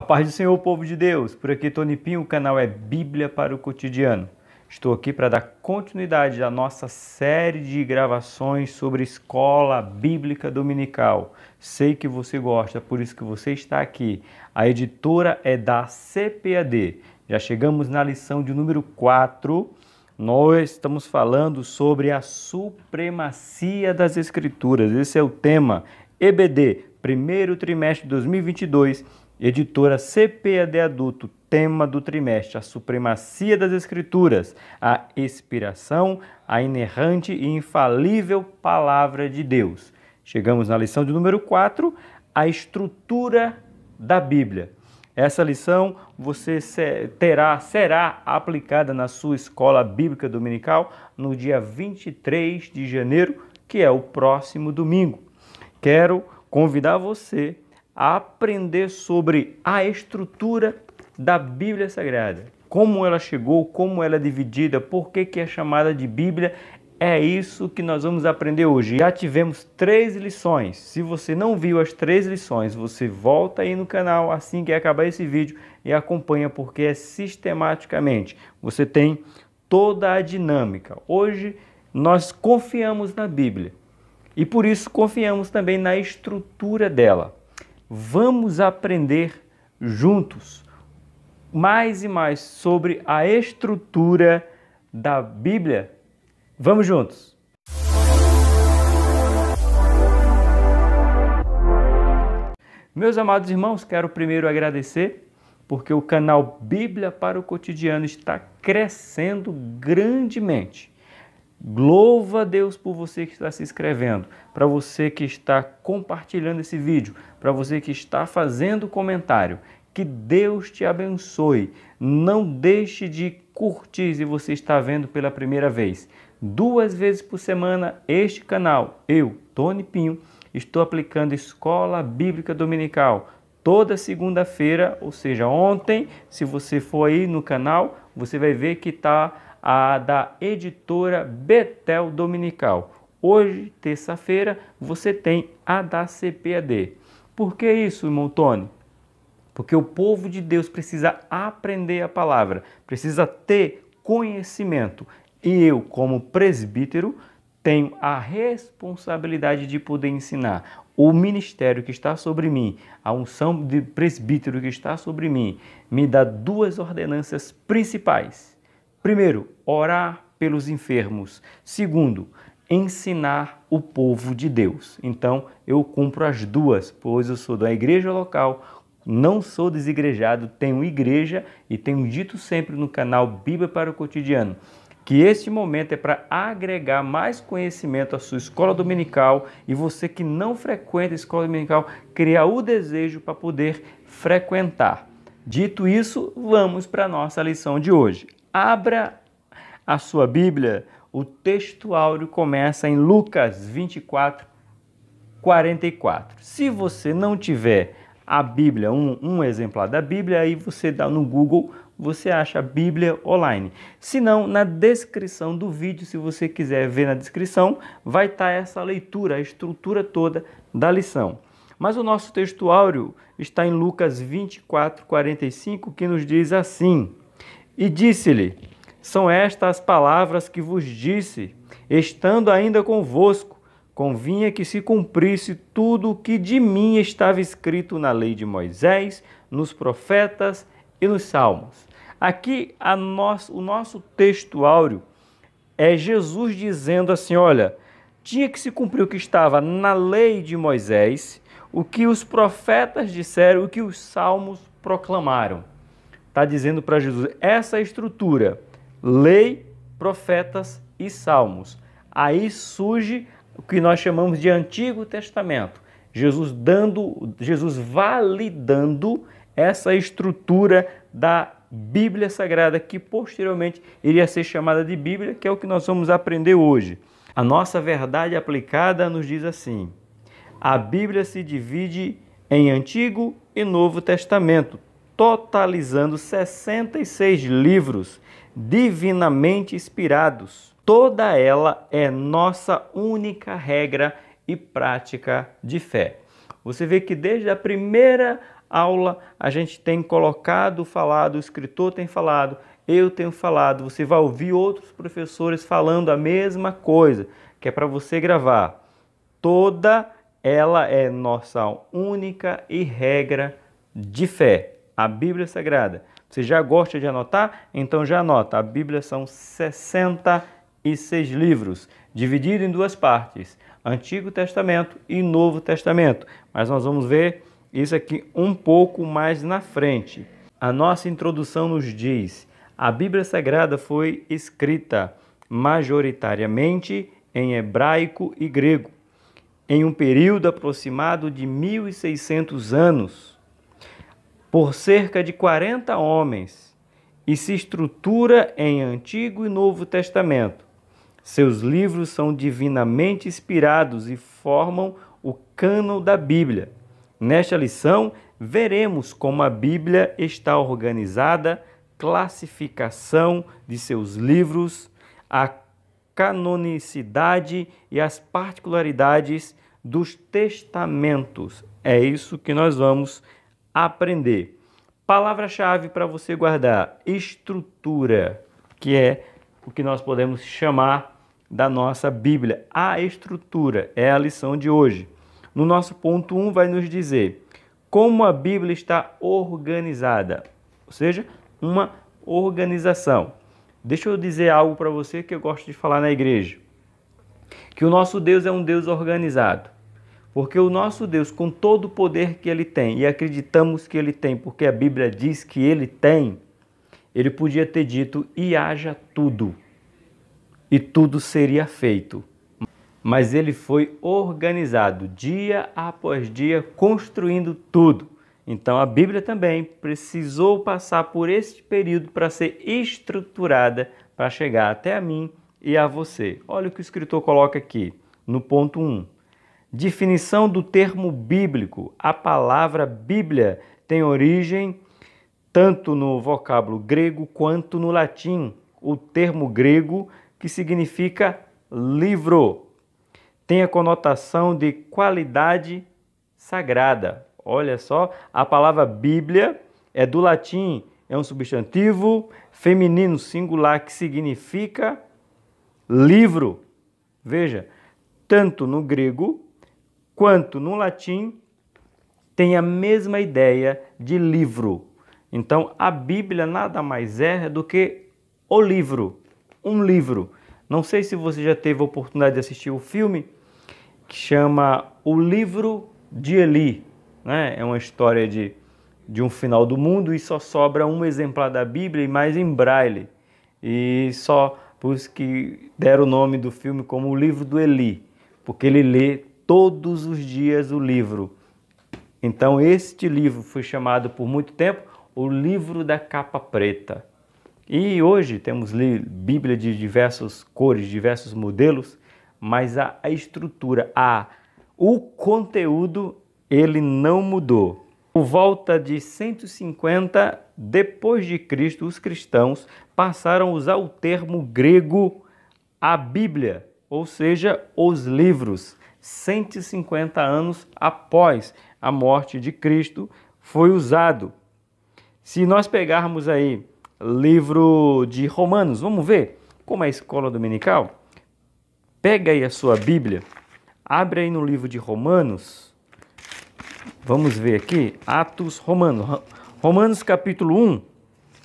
A paz do Senhor, povo de Deus. Por aqui, Tony Pinho, o canal é Bíblia para o Cotidiano. Estou aqui para dar continuidade à nossa série de gravações sobre escola bíblica dominical. Sei que você gosta, por isso que você está aqui. A editora é da CPAD. Já chegamos na lição de número 4. Nós estamos falando sobre a supremacia das Escrituras. Esse é o tema EBD, primeiro trimestre de 2022, editora CPAD Adulto, tema do trimestre, a supremacia das Escrituras, a inspiração, a inerrante e infalível Palavra de Deus. Chegamos na lição de número 4, a estrutura da Bíblia. Essa lição você será aplicada na sua escola bíblica dominical no dia 23 de janeiro, que é o próximo domingo. Quero convidar você a aprender sobre a estrutura da Bíblia Sagrada. Como ela chegou, como ela é dividida, por que é chamada de Bíblia. É isso que nós vamos aprender hoje. Já tivemos 3 lições. Se você não viu as 3 lições, você volta aí no canal assim que acabar esse vídeo e acompanha, porque é sistematicamente. Você tem toda a dinâmica. Hoje nós confiamos na Bíblia e por isso confiamos também na estrutura dela. Vamos aprender juntos mais e mais sobre a estrutura da Bíblia. Vamos juntos! Meus amados irmãos, quero primeiro agradecer porque o canal Bíblia para o Cotidiano está crescendo grandemente. Louva a Deus por você que está se inscrevendo, para você que está compartilhando esse vídeo, para você que está fazendo comentário. Que Deus te abençoe. Não deixe de curtir se você está vendo pela primeira vez. 2 vezes por semana este canal, eu, Tony Pinho, estou aplicando Escola Bíblica Dominical. Toda segunda-feira, ou seja, ontem, se você for aí no canal, você vai ver que está a da editora Betel Dominical. Hoje, terça-feira, você tem a da CPAD. Por que isso, irmão Tony? Porque o povo de Deus precisa aprender a palavra, precisa ter conhecimento. E eu, como presbítero, tenho a responsabilidade de poder ensinar. O ministério que está sobre mim, a unção de presbítero que está sobre mim, me dá 2 ordenanças principais. Primeiro, orar pelos enfermos. Segundo, ensinar o povo de Deus. Então, eu cumpro as 2, pois eu sou da igreja local, não sou desigrejado, tenho igreja e tenho dito sempre no canal Bíblia para o Cotidiano que este momento é para agregar mais conhecimento à sua escola dominical e você que não frequenta a escola dominical, criar o desejo para poder frequentar. Dito isso, vamos para a nossa lição de hoje. Abra a sua Bíblia, o texto áureo começa em Lucas 24, 44. Se você não tiver a Bíblia, um exemplar da Bíblia, aí você dá no Google, você acha a Bíblia online. Se não, na descrição do vídeo, se você quiser ver na descrição, vai estar essa leitura, a estrutura toda da lição. Mas o nosso texto áureo está em Lucas 24, 45, que nos diz assim: E disse-lhe, são estas as palavras que vos disse, estando ainda convosco, convinha que se cumprisse tudo o que de mim estava escrito na lei de Moisés, nos profetas e nos salmos. Aqui o nosso texto áureo é Jesus dizendo assim, olha, tinha que se cumprir o que estava na lei de Moisés, o que os profetas disseram, o que os salmos proclamaram. Está dizendo para Jesus, essa Jesus, lei, profetas e salmos. Aí surge o que nós chamamos de Antigo Testamento. Jesus validando essa estrutura da Bíblia Sagrada, que posteriormente iria ser chamada de Bíblia, que é o que nós vamos aprender hoje. A nossa verdade aplicada nos diz assim: a Bíblia se divide em Antigo e Novo Testamento, totalizando 66 livros divinamente inspirados. Toda ela é nossa única regra e prática de fé. Você vê que desde a primeira aula a gente tem colocado, falado, o escritor tem falado, eu tenho falado, você vai ouvir outros professores falando a mesma coisa, que é para você gravar. Toda ela é nossa única e regra de fé, a Bíblia Sagrada. Você já gosta de anotar? Então já anota. A Bíblia são 66 livros, dividido em duas partes, Antigo Testamento e Novo Testamento. Mas nós vamos ver isso aqui um pouco mais na frente. A nossa introdução nos diz: a Bíblia Sagrada foi escrita majoritariamente em hebraico e grego, em um período aproximado de 1600 anos, por cerca de 40 homens, e se estrutura em Antigo e Novo Testamento. Seus livros são divinamente inspirados e formam o cânon da Bíblia. Nesta lição, veremos como a Bíblia está organizada, classificação de seus livros, a canonicidade e as particularidades dos testamentos. É isso que nós vamos aprender. Palavra-chave para você guardar: estrutura, que é o que nós podemos chamar da nossa Bíblia. A estrutura é a lição de hoje. No nosso ponto 1 vai nos dizer como a Bíblia está organizada, ou seja, uma organização. Deixa eu dizer algo para você que eu gosto de falar na igreja, que o nosso Deus é um Deus organizado, porque o nosso Deus, com todo o poder que Ele tem, e acreditamos que Ele tem, porque a Bíblia diz que Ele tem, Ele podia ter dito: e haja tudo, e tudo seria feito. Mas Ele foi organizado, dia após dia, construindo tudo. Então a Bíblia também precisou passar por este período para ser estruturada, para chegar até a mim e a você. Olha o que o escritor coloca aqui, no ponto 1. Definição do termo bíblico. A palavra Bíblia tem origem tanto no vocábulo grego quanto no latim. O termo grego, que significa livro, tem a conotação de qualidade sagrada. Olha só, a palavra Bíblia é do latim, é um substantivo feminino singular que significa livro. Veja, tanto no grego quanto no latim tem a mesma ideia de livro. Então, a Bíblia nada mais é do que o livro, um livro. Não sei se você já teve a oportunidade de assistir o filme que chama O Livro de Eli, né? É uma história de um final do mundo e só sobra um exemplar da Bíblia, e mais em braille. E só por isso que deram o nome do filme como O Livro do Eli, porque ele lê todos os dias o livro. Então este livro foi chamado por muito tempo o livro da capa preta. E hoje temos Bíblia de diversas cores, diversos modelos, mas a estrutura, o conteúdo, ele não mudou. Por volta de 150 depois de Cristo, os cristãos passaram a usar o termo grego a Bíblia, ou seja, os livros. 150 anos após a morte de Cristo foi usado. Se nós pegarmos aí livro de Romanos, vamos ver como é a escola dominical? Pega aí a sua Bíblia, abre aí no livro de Romanos, vamos ver aqui, Atos Romanos, Romanos capítulo 1,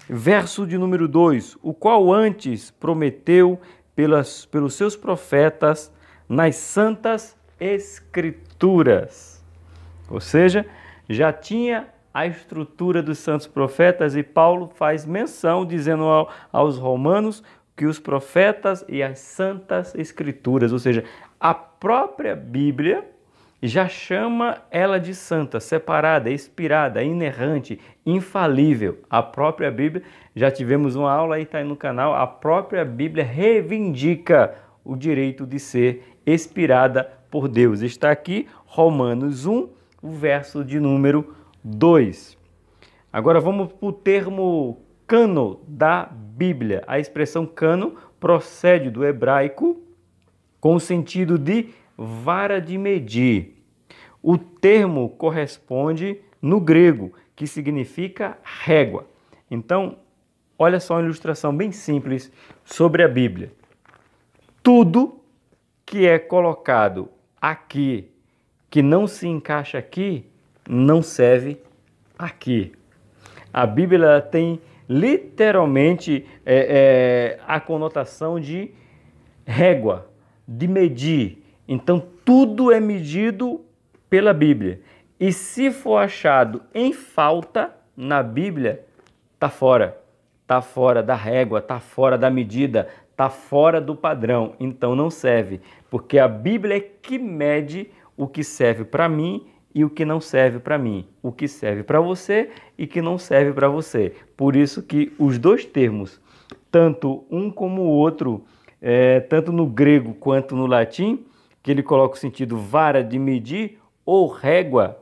verso de número 2, o qual antes prometeu pelos seus profetas nas santas Escrituras. Ou seja, já tinha a estrutura dos santos profetas, e Paulo faz menção, dizendo aos romanos, que os profetas e as santas escrituras, ou seja, a própria Bíblia já chama ela de santa, separada, inspirada, inerrante, infalível. A própria Bíblia, já tivemos uma aula aí, está aí no canal, a própria Bíblia reivindica o direito de ser inspirada por Deus. Está aqui Romanos 1, o verso de número 2. Agora vamos para o termo cânon da Bíblia. A expressão cânon procede do hebraico com o sentido de vara de medir. O termo corresponde no grego, que significa régua. Então, olha só uma ilustração bem simples sobre a Bíblia. Tudo que é colocado aqui, que não se encaixa aqui, não serve aqui. A Bíblia tem literalmente a conotação de régua, de medir. Então, tudo é medido pela Bíblia. E se for achado em falta na Bíblia, está fora. Está fora da régua, está fora da medida, está fora do padrão. Então, não serve. Porque a Bíblia é que mede o que serve para mim e o que não serve para mim. O que serve para você e o que não serve para você. Por isso que os dois termos, tanto um como o outro, tanto no grego quanto no latim, que ele coloca o sentido vara de medir ou régua,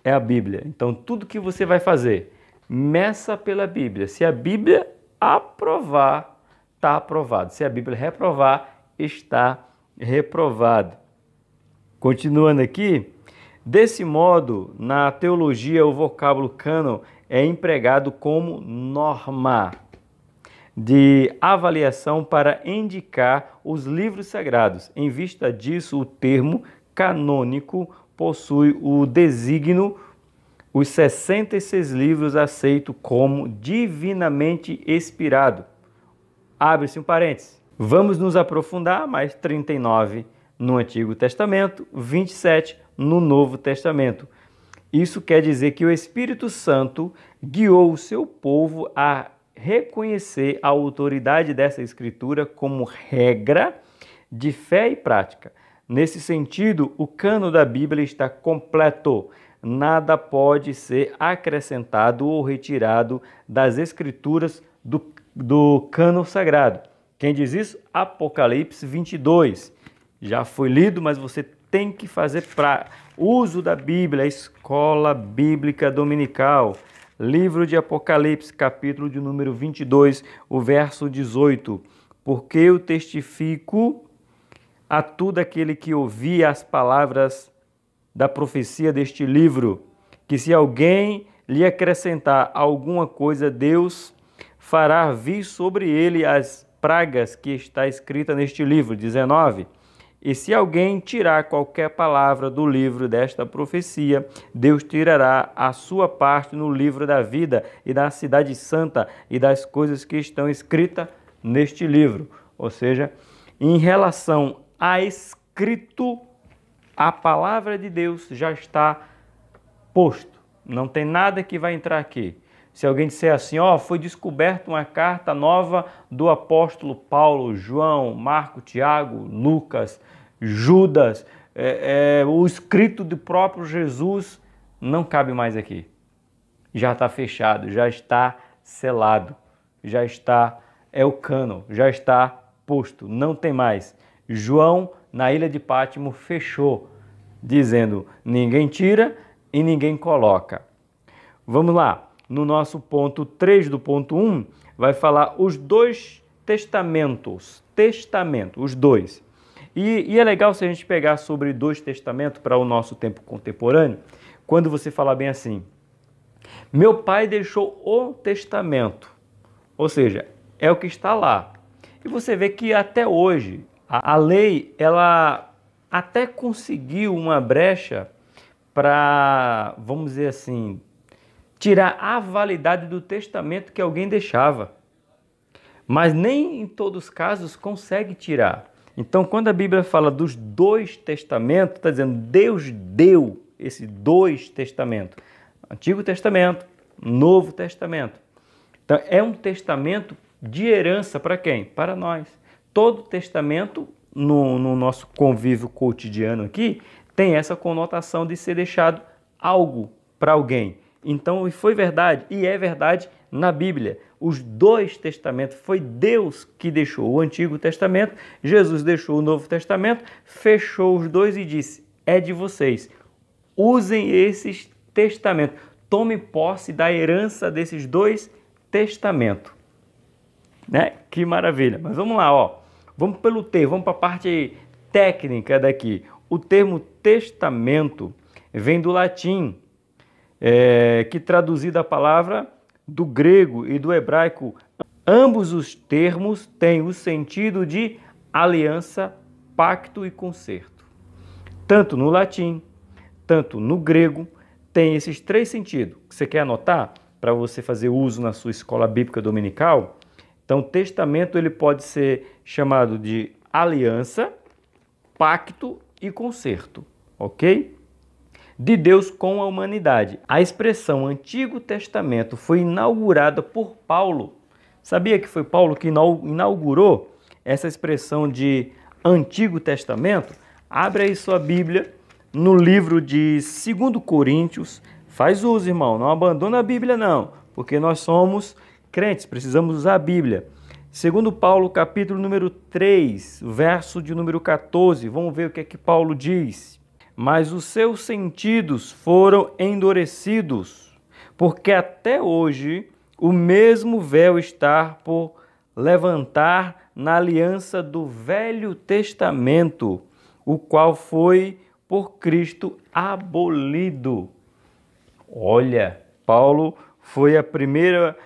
é a Bíblia. Então, tudo que você vai fazer, meça pela Bíblia. Se a Bíblia aprovar, está aprovado. Se a Bíblia reprovar, está reprovado. Continuando aqui, desse modo, na teologia, o vocábulo cânon é empregado como norma de avaliação para indicar os livros sagrados. Em vista disso, o termo canônico possui o desígnio os 66 livros aceitos como divinamente inspirado. Abre-se um parênteses. Vamos nos aprofundar, mais 39 no Antigo Testamento, 27 no Novo Testamento. Isso quer dizer que o Espírito Santo guiou o seu povo a reconhecer a autoridade dessa escritura como regra de fé e prática. Nesse sentido, o cânon da Bíblia está completo. Nada pode ser acrescentado ou retirado das escrituras do cânon sagrado. Quem diz isso? Apocalipse 22. Já foi lido, mas você tem que fazer para uso da Bíblia, a Escola Bíblica Dominical. Livro de Apocalipse, capítulo de número 22, o verso 18. Porque eu testifico a todo aquele que ouvir as palavras da profecia deste livro, que se alguém lhe acrescentar alguma coisa, Deus fará vir sobre ele as pragas que está escrita neste livro. 19. E se alguém tirar qualquer palavra do livro desta profecia, Deus tirará a sua parte no livro da vida e da cidade santa e das coisas que estão escritas neste livro. Ou seja, em relação a escrito, a palavra de Deus já está posto. Não tem nada que vai entrar aqui. Se alguém disser assim, foi descoberta uma carta nova do apóstolo Paulo, João, Marco, Tiago, Lucas, Judas, o escrito do próprio Jesus, não cabe mais aqui. Já está fechado, já está selado, já está, é o cânon, já está posto, não tem mais. João, na ilha de Pátimo, fechou, dizendo, ninguém tira e ninguém coloca. Vamos lá. No nosso ponto 3 do ponto 1, vai falar os dois testamentos, os dois. E é legal se a gente pegar sobre dois testamentos para o nosso tempo contemporâneo, quando você falar bem assim, meu pai deixou o testamento, ou seja, é o que está lá. E você vê que até hoje, a lei, ela até conseguiu uma brecha para, vamos dizer assim, tirar a validade do testamento que alguém deixava. Mas nem em todos os casos consegue tirar. Então, quando a Bíblia fala dos dois testamentos, está dizendo Deus deu esses dois testamentos. Antigo Testamento, Novo Testamento. Então, é um testamento de herança para quem? Para nós. Todo testamento, no nosso convívio cotidiano aqui, tem essa conotação de ser deixado algo para alguém. Então, foi verdade, e é verdade na Bíblia. Os dois testamentos, foi Deus que deixou o Antigo Testamento, Jesus deixou o Novo Testamento, fechou os dois e disse, é de vocês. Usem esses testamentos, tomem posse da herança desses dois testamentos. Né? Que maravilha. Mas vamos lá, vamos pelo termo, vamos para a parte técnica daqui. O termo testamento vem do latim, que traduzida a palavra do grego e do hebraico, ambos os termos têm o sentido de aliança, pacto e concerto. Tanto no latim, tanto no grego, tem esses três sentidos. Você quer anotar para você fazer uso na sua escola bíblica dominical? Então, testamento ele pode ser chamado de aliança, pacto e concerto, ok? De Deus com a humanidade. A expressão Antigo Testamento foi inaugurada por Paulo. Sabia que foi Paulo que inaugurou essa expressão de Antigo Testamento? Abre aí sua Bíblia no livro de 2 Coríntios. Faz uso, irmão, não abandona a Bíblia não, porque nós somos crentes, precisamos usar a Bíblia. Segundo Paulo, capítulo número 3, verso de número 14, vamos ver o que é que Paulo diz. Mas os seus sentidos foram endurecidos, porque até hoje o mesmo véu está por levantar na aliança do Velho Testamento, o qual foi por Cristo abolido. Olha, Paulo foi a primeira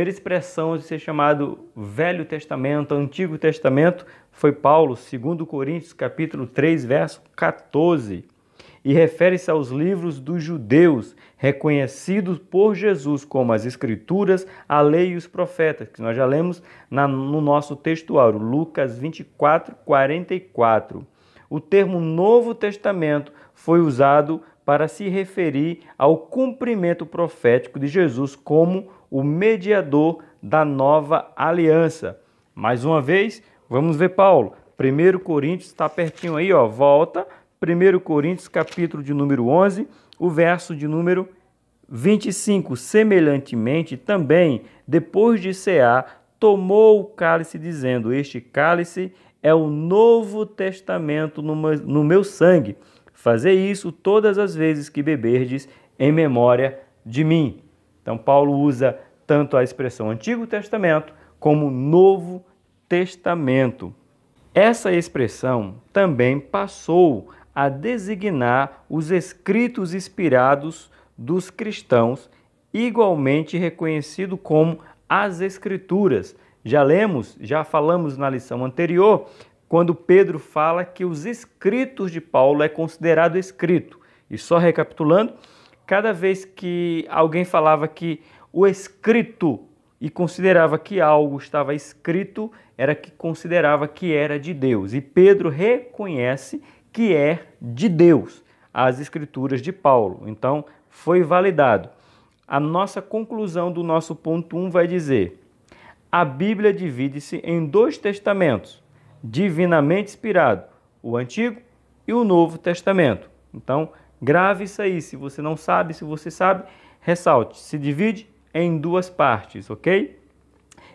expressão de ser chamado Velho Testamento, Antigo Testamento, foi Paulo, 2 Coríntios, capítulo 3, verso 14. E refere-se aos livros dos judeus, reconhecidos por Jesus como as Escrituras, a Lei e os Profetas, que nós já lemos no nosso textuário, Lucas 24, 44. O termo Novo Testamento foi usado para se referir ao cumprimento profético de Jesus como o mediador da nova aliança. Mais uma vez, vamos ver Paulo. 1 Coríntios está pertinho aí, ó, volta. 1 Coríntios, capítulo de número 11, o verso de número 25. Semelhantemente, também, depois de cear, tomou o cálice, dizendo: este cálice é o Novo Testamento no meu sangue. Fazei isso todas as vezes que beberdes em memória de mim. Então, Paulo usa tanto a expressão Antigo Testamento como Novo Testamento. Essa expressão também passou a designar os escritos inspirados dos cristãos, igualmente reconhecido como as Escrituras. Já falamos na lição anterior, quando Pedro fala que os escritos de Paulo é considerado escrito. E só recapitulando, cada vez que alguém falava que o escrito e considerava que algo estava escrito, era que considerava que era de Deus. E Pedro reconhece que é de Deus as escrituras de Paulo. Então, foi validado. A nossa conclusão do nosso ponto 1 vai dizer: a Bíblia divide-se em 2 testamentos, divinamente inspirado, o Antigo e o Novo Testamento. Então, grave isso aí. Se você não sabe, se você sabe, ressalte. Se divide em 2 partes, ok?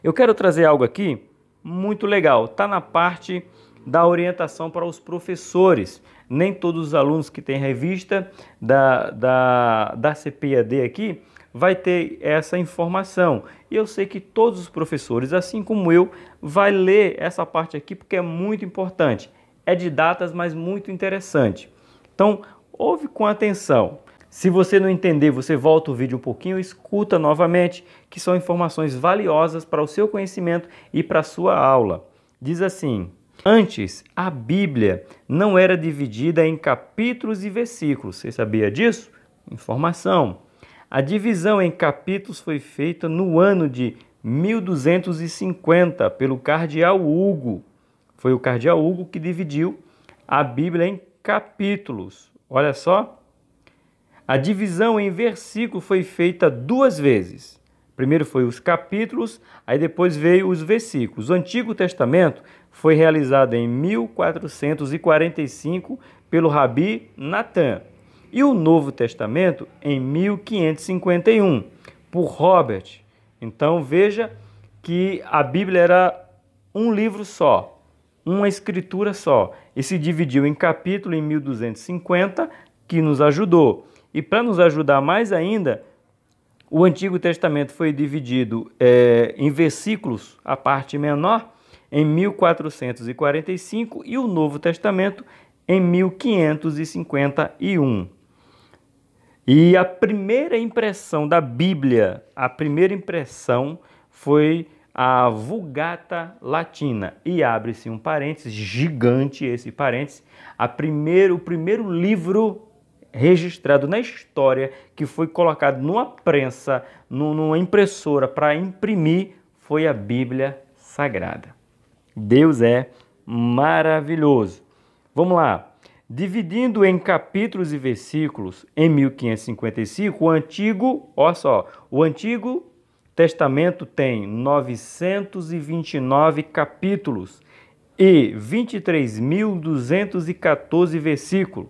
Eu quero trazer algo aqui muito legal. Está na parte da orientação para os professores. Nem todos os alunos que têm revista da CPAD aqui vai ter essa informação. E eu sei que todos os professores, assim como eu, vai ler essa parte aqui porque é muito importante. É de datas, mas muito interessante. Então, ouve com atenção. Se você não entender, você volta o vídeo um pouquinho e escuta novamente, que são informações valiosas para o seu conhecimento e para a sua aula. Diz assim: antes, a Bíblia não era dividida em capítulos e versículos. Você sabia disso? Informação. A divisão em capítulos foi feita no ano de 1250 pelo cardeal Hugo. Foi o cardeal Hugo que dividiu a Bíblia em capítulos. Olha só. A divisão em versículo foi feita 2 vezes. Primeiro foi os capítulos, aí depois veio os versículos. O Antigo Testamento foi realizado em 1445 pelo Rabi Natan. E o Novo Testamento em 1551 por Robert. Então veja que a Bíblia era um livro só, uma escritura só. E se dividiu em capítulo em 1250, que nos ajudou. E para nos ajudar mais ainda, o Antigo Testamento foi dividido em versículos, a parte menor, em 1445 e o Novo Testamento em 1551. E a primeira impressão da Bíblia, a primeira impressão foi a Vulgata Latina. E abre-se um parênteses, gigante esse parênteses, o primeiro livro registrado na história que foi colocado numa prensa, numa impressora para imprimir, foi a Bíblia Sagrada. Deus é maravilhoso. Vamos lá. Dividindo em capítulos e versículos, em 1555, o Antigo Testamento tem 929 capítulos e 23.214 versículos.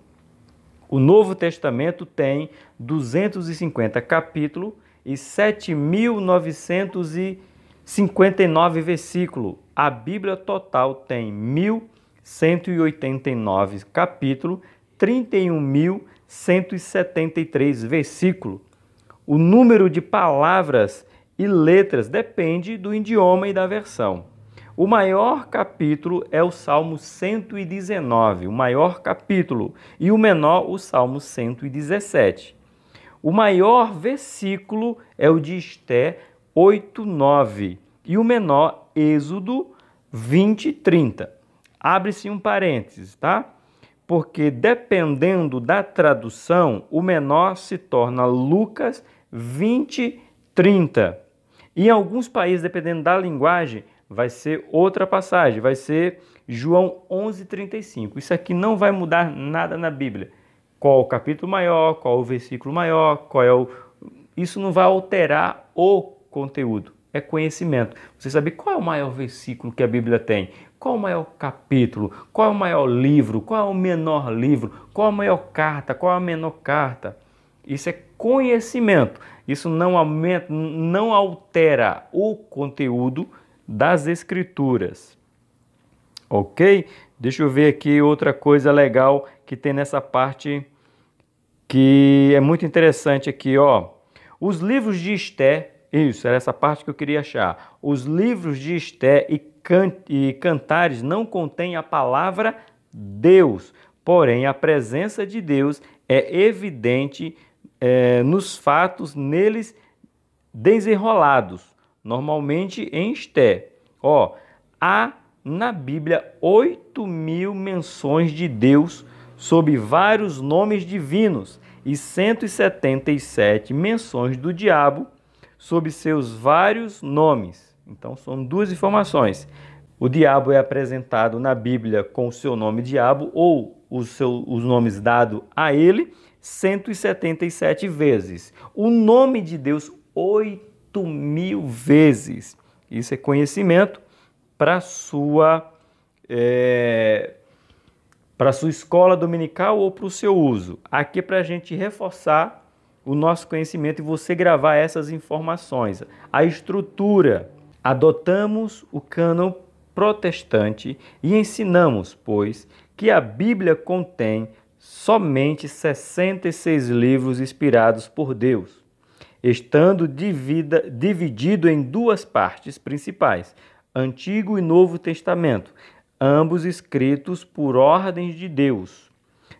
O Novo Testamento tem 250 capítulos e 7.959 versículos. A Bíblia total tem 1.189 capítulos, 31.173 versículos. O número de palavras e letras depende do idioma e da versão. O maior capítulo é o Salmo 119, o maior capítulo, e o menor, o Salmo 117. O maior versículo é o de Esté 8:9 e o menor, Êxodo 20:30. Abre-se um parênteses, tá? Porque dependendo da tradução, o menor se torna Lucas 20:30. E em alguns países, dependendo da linguagem, vai ser outra passagem, vai ser João 11:35. Isso aqui não vai mudar nada na Bíblia. Qual o capítulo maior, qual o versículo maior, Isso não vai alterar o conteúdo, é conhecimento. Você sabe qual é o maior versículo que a Bíblia tem? Qual é o maior capítulo? Qual é o maior livro? Qual é o menor livro? Qual é a maior carta? Qual é a menor carta? Isso é conhecimento. Isso não aumenta, não altera o conteúdo das Escrituras. Ok? Deixa eu ver aqui outra coisa legal que tem nessa parte que é muito interessante aqui, ó. Os livros de Esté, isso, era essa parte que eu queria achar. Os livros de Esté e Cantares não contêm a palavra Deus, porém a presença de Deus é evidente nos fatos neles desenrolados, normalmente em Esté. Há na Bíblia 8.000 menções de Deus sob vários nomes divinos e 177 menções do diabo sob seus vários nomes. Então são duas informações. O diabo é apresentado na Bíblia com o seu nome diabo ou os nomes dados a ele 177 vezes. O nome de Deus 8.000 vezes. Isso é conhecimento para sua escola dominical ou para o seu uso. Aqui é para a gente reforçar o nosso conhecimento e você gravar essas informações. A estrutura. Adotamos o cânon protestante e ensinamos, pois, que a Bíblia contém somente 66 livros inspirados por Deus, estando dividido em duas partes principais, Antigo e Novo Testamento, ambos escritos por ordem de Deus,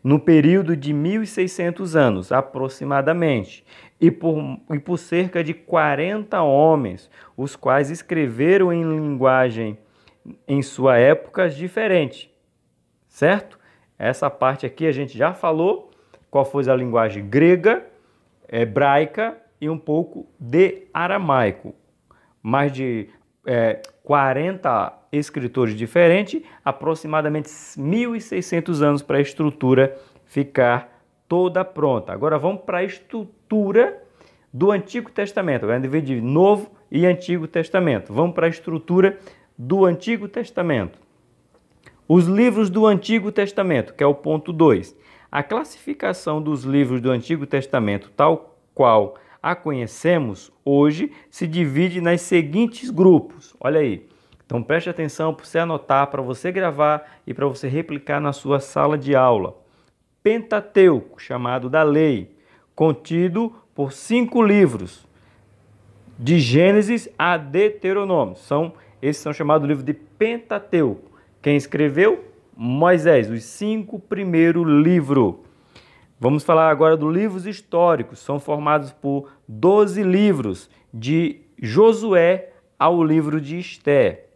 no período de 1.600 anos, aproximadamente, e por cerca de 40 homens, os quais escreveram em linguagem em sua época diferente, certo? Essa parte aqui a gente já falou, qual foi a linguagem grega, hebraica e um pouco de aramaico. Mais de 40 escritores diferentes, aproximadamente 1.600 anos para a estrutura ficar toda pronta. Agora vamos para a estrutura do Antigo Testamento. Vamos dividir Novo e Antigo Testamento. Vamos para a estrutura do Antigo Testamento. Os livros do Antigo Testamento, que é o ponto 2. A classificação dos livros do Antigo Testamento, tal qual a conhecemos hoje, se divide nas seguintes grupos. Olha aí. Então preste atenção para você anotar, para você gravar e para você replicar na sua sala de aula. Pentateuco, chamado da lei, contido por 5 livros, de Gênesis a Deuteronômio. Esses são chamados livros de Pentateuco. Quem escreveu? Moisés, os 5 primeiros livros. Vamos falar agora dos livros históricos. São formados por 12 livros, de Josué ao livro de Esté.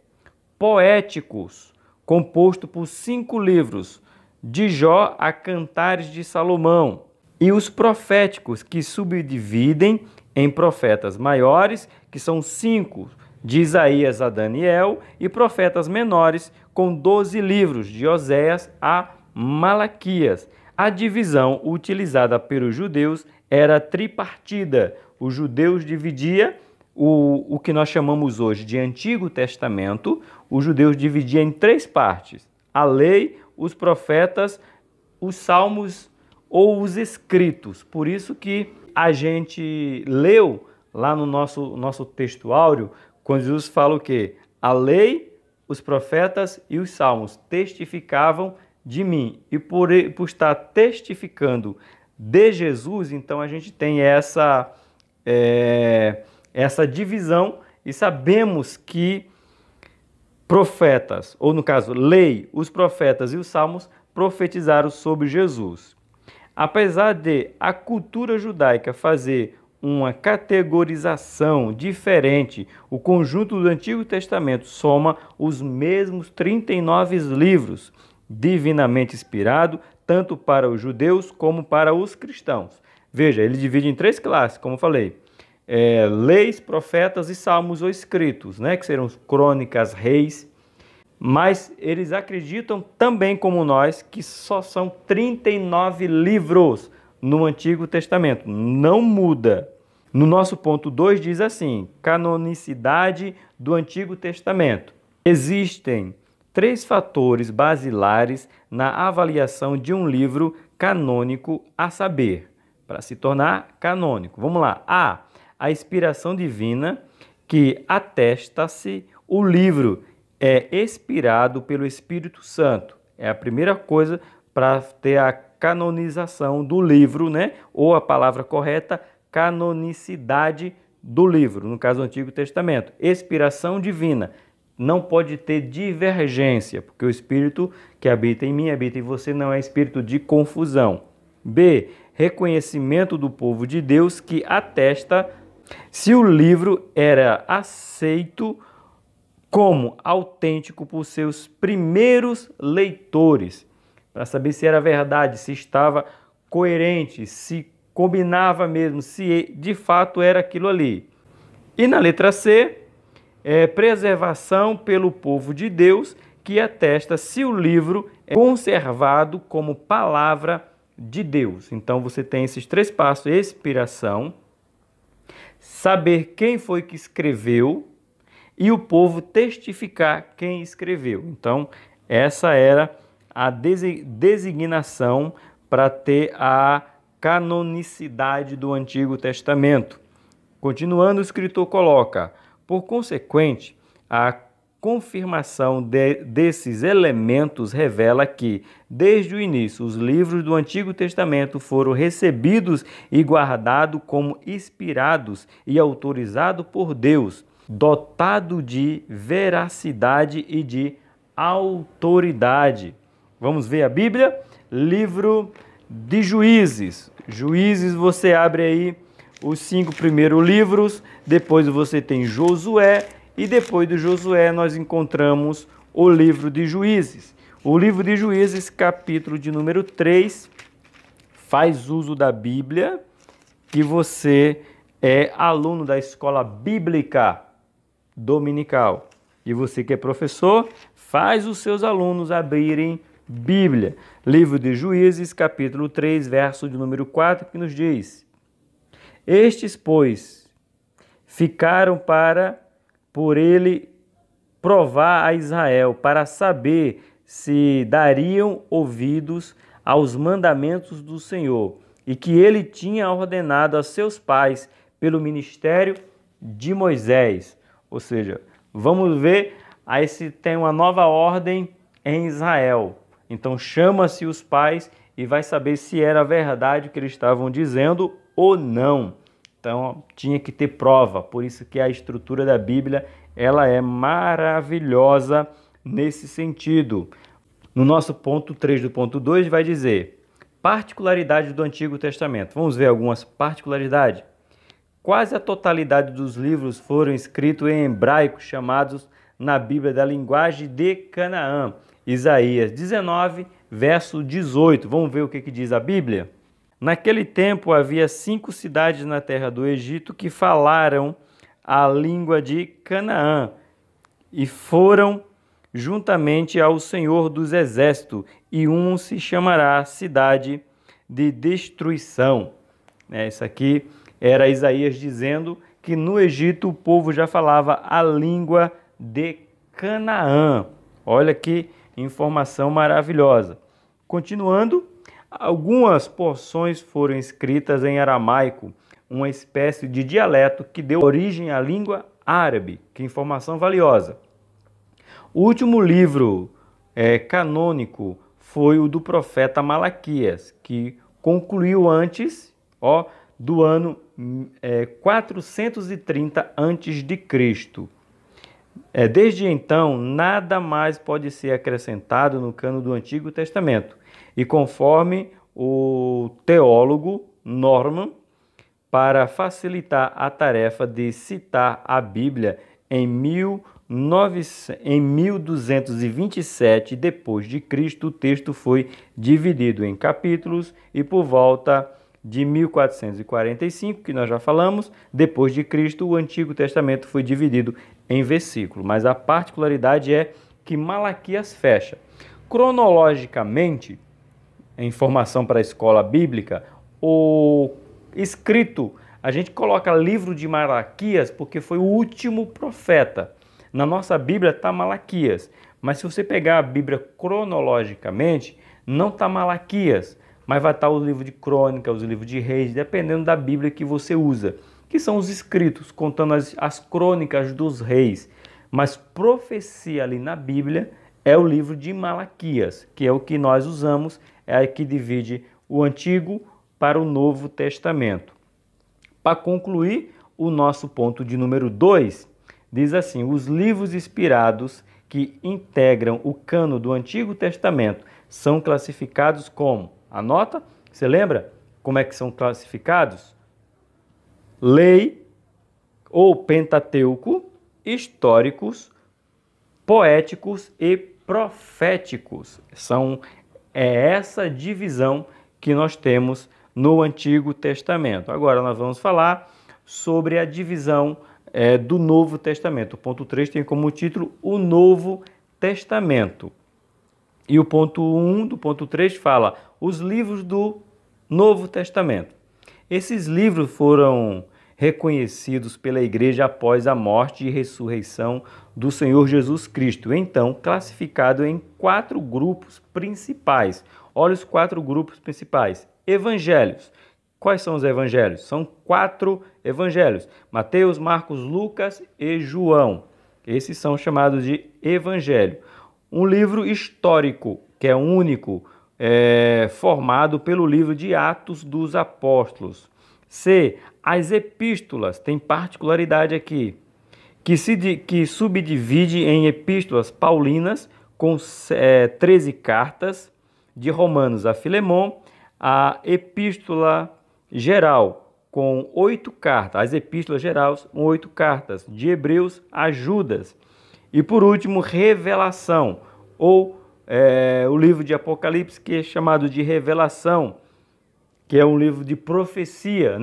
Poéticos, composto por 5 livros, de Jó a Cantares de Salomão. E os proféticos, que subdividem em profetas maiores, que são 5, de Isaías a Daniel, e profetas menores, com 12 livros, de Oséias a Malaquias. A divisão utilizada pelos judeus era tripartida. Os judeus dividiam o que nós chamamos hoje de Antigo Testamento. Os judeus dividiam em 3 partes: a lei, os profetas, os salmos ou os escritos. Por isso que a gente leu lá no nosso texto áureo, quando Jesus fala o quê? A lei, os profetas e os salmos testificavam de mim. E por estar testificando de Jesus, então a gente tem essa divisão, e sabemos que profetas, ou no caso, lei, os profetas e os salmos profetizaram sobre Jesus. Apesar de a cultura judaica fazer uma categorização diferente, o conjunto do Antigo Testamento soma os mesmos 39 livros, divinamente inspirado, tanto para os judeus como para os cristãos. Veja, ele divide em 3 classes, como eu falei. Leis, profetas e salmos ou escritos, né, que serão crônicas, reis. Mas eles acreditam também, como nós, que só são 39 livros no Antigo Testamento. Não muda. No nosso ponto 2 diz assim: canonicidade do Antigo Testamento. Existem 3 fatores basilares na avaliação de um livro canônico, a saber, para se tornar canônico. Vamos lá. A inspiração divina, que atesta-se o livro é inspirado pelo Espírito Santo. É a primeira coisa para ter a canonização do livro, né? Ou a palavra correta, canonicidade do livro, no caso do Antigo Testamento. Inspiração divina. Não pode ter divergência, porque o Espírito que habita em mim, habita em você, não é espírito de confusão. B. Reconhecimento do povo de Deus, que atesta se o livro era aceito como autêntico por seus primeiros leitores, para saber se era verdade, se estava coerente, se combinava mesmo, se de fato era aquilo ali. E na letra C, preservação pelo povo de Deus, que atesta se o livro é conservado como palavra de Deus. Então você tem esses 3 passos: inspiração, saber quem foi que escreveu, e o povo testificar quem escreveu. Então, essa era a designação para ter a canonicidade do Antigo Testamento. Continuando, o escritor coloca: por consequente, a confirmação desses elementos revela que, desde o início, os livros do Antigo Testamento foram recebidos e guardados como inspirados e autorizados por Deus, dotado de veracidade e de autoridade. Vamos ver a Bíblia? Livro de Juízes. Juízes, você abre aí os 5 primeiros livros, depois você tem Josué, e depois de Josué nós encontramos o livro de Juízes. O livro de Juízes, capítulo de número 3, faz uso da Bíblia, que você é aluno da escola bíblica dominical. E você que é professor, faz os seus alunos abrirem Bíblia. Livro de Juízes, capítulo 3, verso de número 4, que nos diz: estes, pois, ficaram por ele provar a Israel, para saber se dariam ouvidos aos mandamentos do Senhor, e que ele tinha ordenado a seus pais pelo ministério de Moisés. Ou seja, vamos ver, aí se tem uma nova ordem em Israel. Então chama-se os pais e vai saber se era verdade o que eles estavam dizendo ou não. Então tinha que ter prova, por isso que a estrutura da Bíblia ela é maravilhosa nesse sentido. No nosso ponto 3 do ponto 2 vai dizer: Particularidades do Antigo Testamento. Vamos ver algumas particularidades. Quase a totalidade dos livros foram escritos em hebraico, chamados na Bíblia da linguagem de Canaã. Isaías 19, verso 18. Vamos ver o que diz a Bíblia? Naquele tempo havia 5 cidades na terra do Egito que falaram a língua de Canaã e foram juntamente ao Senhor dos Exércitos, e um se chamará Cidade de Destruição. Isso aqui era Isaías dizendo que no Egito o povo já falava a língua de Canaã. Olha que informação maravilhosa. Continuando, algumas porções foram escritas em aramaico, uma espécie de dialeto que deu origem à língua árabe. Que informação valiosa. O último livro canônico foi o do profeta Malaquias, que concluiu antes do ano 430 a.C. Desde então, nada mais pode ser acrescentado no cano do Antigo Testamento. E conforme o teólogo Norman, para facilitar a tarefa de citar a Bíblia em 1227 d.C., o texto foi dividido em capítulos e por volta de 1445, que nós já falamos, depois de Cristo, o Antigo Testamento foi dividido em versículos. Mas a particularidade é que Malaquias fecha. Cronologicamente, informação para a escola bíblica, o escrito, a gente coloca livro de Malaquias porque foi o último profeta. Na nossa Bíblia está Malaquias, mas se você pegar a Bíblia cronologicamente, não está Malaquias, mas vai estar o livro de Crônicas, os livros de Reis, dependendo da Bíblia que você usa, que são os escritos, contando as crônicas dos reis. Mas profecia ali na Bíblia é o livro de Malaquias, que é o que nós usamos, é a que divide o Antigo para o Novo Testamento. Para concluir, o nosso ponto de número 2 diz assim: os livros inspirados que integram o cano do Antigo Testamento são classificados como, anota, você lembra como é que são classificados? Lei ou Pentateuco, históricos, poéticos e proféticos. É essa divisão que nós temos no Antigo Testamento. Agora nós vamos falar sobre a divisão do Novo Testamento. O ponto 3 tem como título o Novo Testamento. E o ponto 1 do ponto 3 fala os livros do Novo Testamento. Esses livros foram reconhecidos pela igreja após a morte e ressurreição do Senhor Jesus Cristo. Então, classificado em 4 grupos principais. Olha os 4 grupos principais. Evangelhos. Quais são os evangelhos? São 4 evangelhos: Mateus, Marcos, Lucas e João. Esses são chamados de evangelho. Um livro histórico, que é único, formado pelo livro de Atos dos Apóstolos. C. As epístolas. Tem particularidade aqui, que subdivide em epístolas paulinas, com 13 cartas, de Romanos a Filemon, a epístola geral, com 8 cartas, as epístolas gerais com 8 cartas, de Hebreus a Judas. E por último, Revelação, ou o livro de Apocalipse, que é chamado de Revelação, que é um livro de profecia,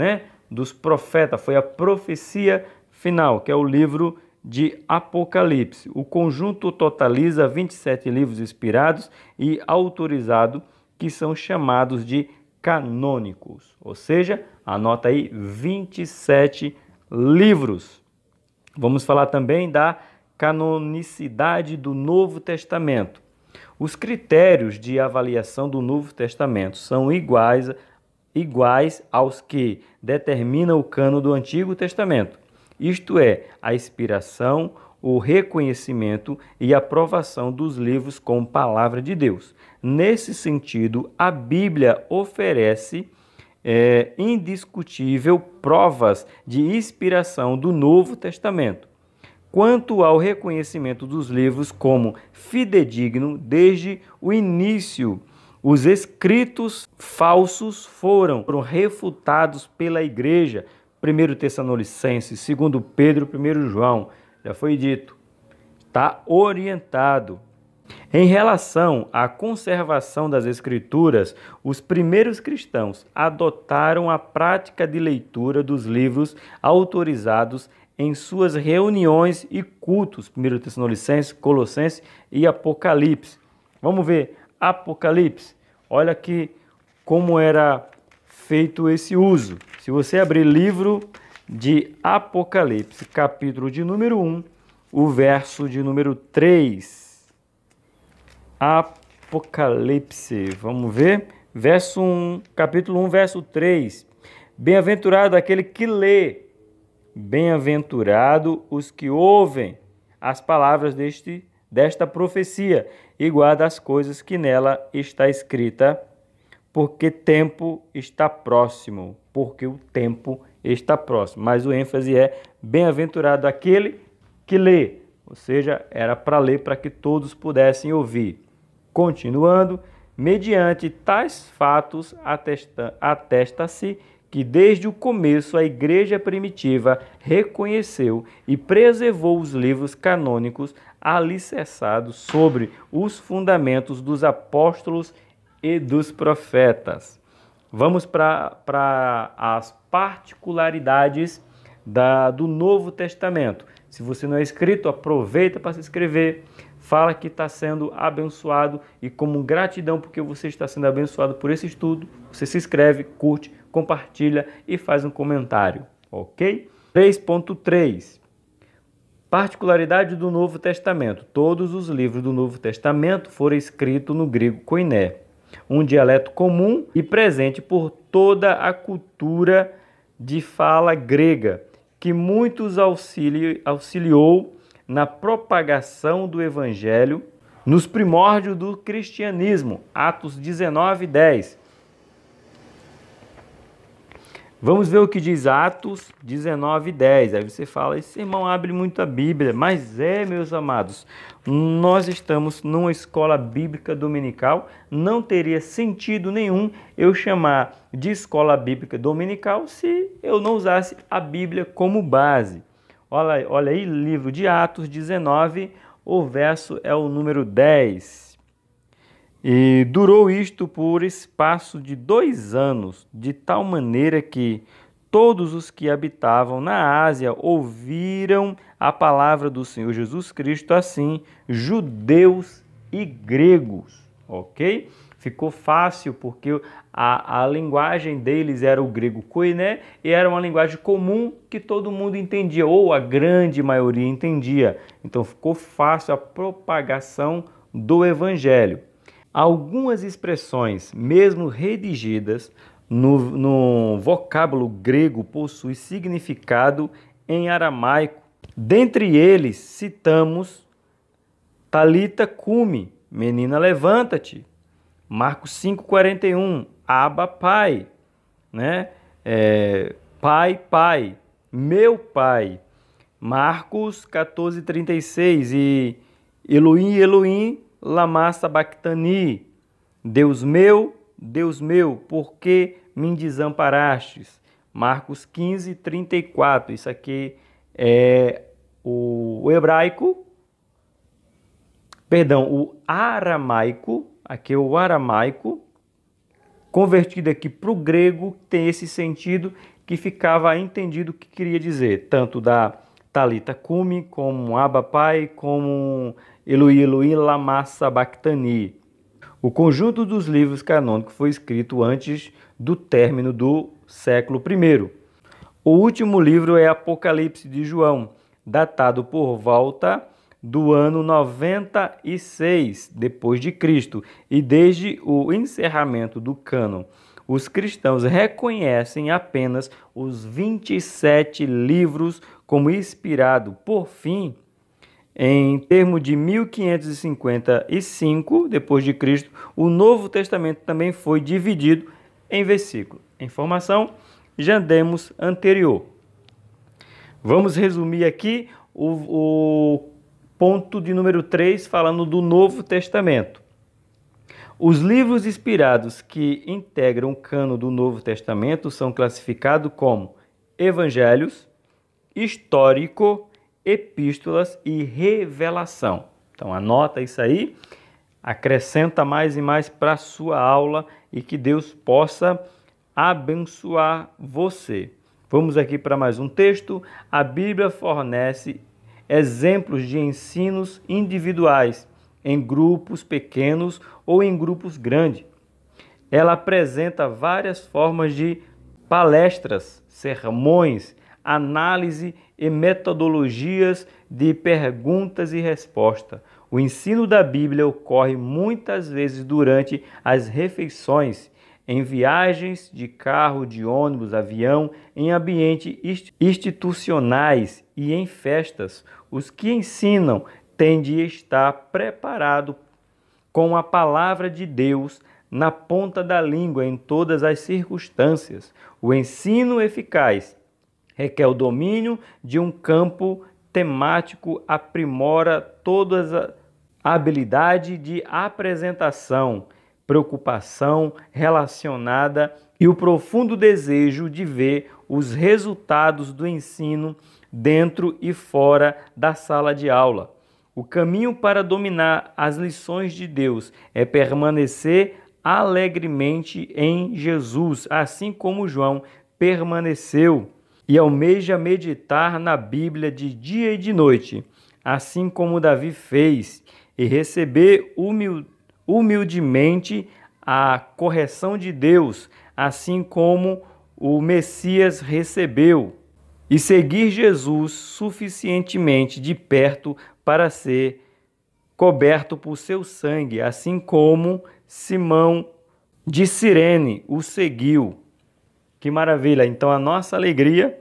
dos profetas, foi a profecia final, que é o livro de Apocalipse. O conjunto totaliza 27 livros inspirados e autorizados, que são chamados de canônicos, ou seja, anota aí, 27 livros. Vamos falar também da canonicidade do Novo Testamento. Os critérios de avaliação do Novo Testamento são iguais aos que determinam o cano do Antigo Testamento, isto é, a inspiração, o reconhecimento e aprovação dos livros como palavra de Deus. Nesse sentido, a Bíblia oferece indiscutível provas de inspiração do Novo Testamento. Quanto ao reconhecimento dos livros como fidedigno desde o início, Os escritos falsos foram refutados pela igreja. 1 Tessalonicenses, 2 Pedro, 1 João. Já foi dito. Está orientado. Em relação à conservação das Escrituras, os primeiros cristãos adotaram a prática de leitura dos livros autorizados em suas reuniões e cultos. 1 Tessalonicenses, Colossenses e Apocalipse. Vamos ver Apocalipse. Olha aqui como era feito esse uso. Se você abrir livro de Apocalipse, capítulo de número 1, o verso de número 3. Apocalipse, vamos ver, verso 1, capítulo 1, verso 3. Bem-aventurado aquele que lê, bem-aventurado os que ouvem as palavras desta profecia e guardam as coisas que nela está escrita, porque tempo está próximo, porque o tempo está próximo. Mas o ênfase é bem-aventurado aquele que lê, ou seja, era para ler para que todos pudessem ouvir. Continuando, mediante tais fatos atesta-se que desde o começo a igreja primitiva reconheceu e preservou os livros canônicos alicerçados sobre os fundamentos dos apóstolos e dos profetas. Vamos para as particularidades do Novo Testamento. Se você não é inscrito, aproveita para se inscrever. Fala que está sendo abençoado e como gratidão porque você está sendo abençoado por esse estudo, você se inscreve, curte, compartilha e faz um comentário, ok? 3.3 Particularidade do Novo Testamento. Todos os livros do Novo Testamento foram escritos no grego koiné, um dialeto comum e presente por toda a cultura de fala grega, que muitos auxiliou na propagação do Evangelho nos primórdios do cristianismo. Atos 19:10. Vamos ver o que diz Atos 19:10. Aí você fala, esse irmão abre muito a Bíblia. Mas meus amados, nós estamos numa escola bíblica dominical. Não teria sentido nenhum eu chamar de escola bíblica dominical se eu não usasse a Bíblia como base. Olha aí, livro de Atos 19, o verso é o número 10. E durou isto por espaço de 2 anos, de tal maneira que todos os que habitavam na Ásia ouviram a palavra do Senhor Jesus Cristo, assim, judeus e gregos, ok? Ficou fácil porque a linguagem deles era o grego koiné e era uma linguagem comum que todo mundo entendia, ou a grande maioria entendia. Então ficou fácil a propagação do evangelho. Algumas expressões, mesmo redigidas no vocábulo grego, possuem significado em aramaico. Dentre eles citamos Talita cumi, menina levanta-te. Marcos 5:41, Abba Pai, né? Pai, Pai, meu Pai. Marcos 14:36 e Elohim, Elohim, lama sabachthani. Deus meu, por que me desamparastes? Marcos 15:34. Isso aqui é o hebraico, o aramaico. Aqui é o aramaico, convertido aqui para o grego, tem esse sentido que ficava entendido o que queria dizer, tanto da Talita cumi, como Abba Pai, como Elohim, Elohim, lama sabachthani. O conjunto dos livros canônicos foi escrito antes do término do século I. O último livro é Apocalipse de João, datado por volta do ano 96 depois de Cristo, e desde o encerramento do cânon, os cristãos reconhecem apenas os 27 livros como inspirado. Por fim, em termos de 1555 depois de Cristo, o Novo Testamento também foi dividido em versículos. Informação já demos anterior. Vamos resumir aqui o ponto de número 3, falando do Novo Testamento. Os livros inspirados que integram o cânon do Novo Testamento são classificados como Evangelhos, Histórico, Epístolas e Revelação. Então anota isso aí, acrescenta mais e mais para a sua aula e que Deus possa abençoar você. Vamos aqui para mais um texto. A Bíblia fornece exemplos de ensinos individuais, em grupos pequenos ou em grupos grandes. Ela apresenta várias formas de palestras, sermões, análise e metodologias de perguntas e respostas. O ensino da Bíblia ocorre muitas vezes durante as refeições, em viagens de carro, de ônibus, avião, em ambientes institucionais e em festas. Os que ensinam têm de estar preparados com a palavra de Deus na ponta da língua em todas as circunstâncias. O ensino eficaz requer o domínio de um campo temático, aprimora toda a habilidade de apresentação, preocupação relacionada e o profundo desejo de ver os resultados do ensino dentro e fora da sala de aula. O caminho para dominar as lições de Deus é permanecer alegremente em Jesus, assim como João permaneceu e almeja meditar na Bíblia de dia e de noite, assim como Davi fez, e receber humildemente a correção de Deus, assim como o Messias recebeu, e seguir Jesus suficientemente de perto para ser coberto por seu sangue, assim como Simão de Cirene o seguiu. Que maravilha! Então a nossa alegria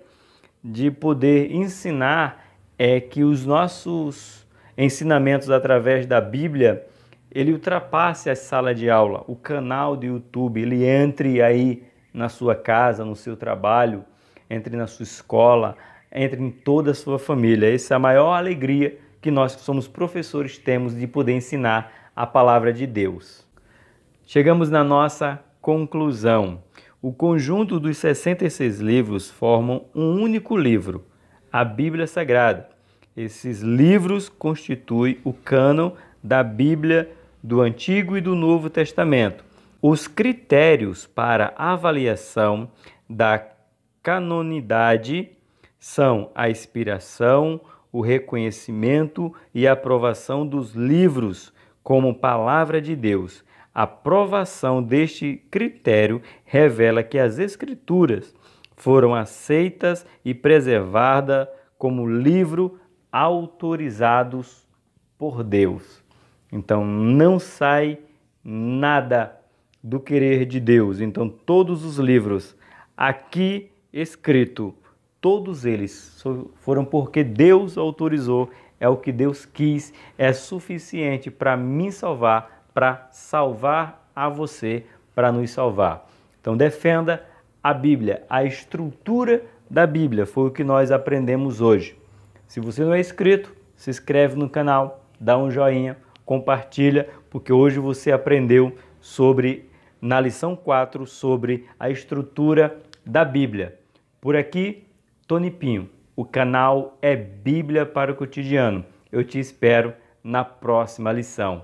de poder ensinar é que os nossos ensinamentos através da Bíblia, ele ultrapasse a sala de aula, o canal do YouTube, ele entre aí na sua casa, no seu trabalho, entre na sua escola, entre em toda a sua família. Essa é a maior alegria que nós que somos professores temos de poder ensinar a palavra de Deus. Chegamos na nossa conclusão. O conjunto dos 66 livros formam um único livro, a Bíblia Sagrada. Esses livros constituem o cânon da Bíblia do Antigo e do Novo Testamento. Os critérios para avaliação da canonidade são a inspiração, o reconhecimento e a aprovação dos livros como palavra de Deus. A aprovação deste critério revela que as Escrituras foram aceitas e preservadas como livro autorizados por Deus. Então não sai nada do querer de Deus. Então todos os livros aqui escritos, todos eles foram porque Deus autorizou, é o que Deus quis, é suficiente para me salvar, para salvar a você, para nos salvar. Então defenda a Bíblia, a estrutura da Bíblia, foi o que nós aprendemos hoje. Se você não é inscrito, se inscreve no canal, dá um joinha, compartilha, porque hoje você aprendeu na lição 4, sobre a estrutura da Bíblia. Por aqui, Tony Pinho, o canal é Bíblia para o Cotidiano. Eu te espero na próxima lição.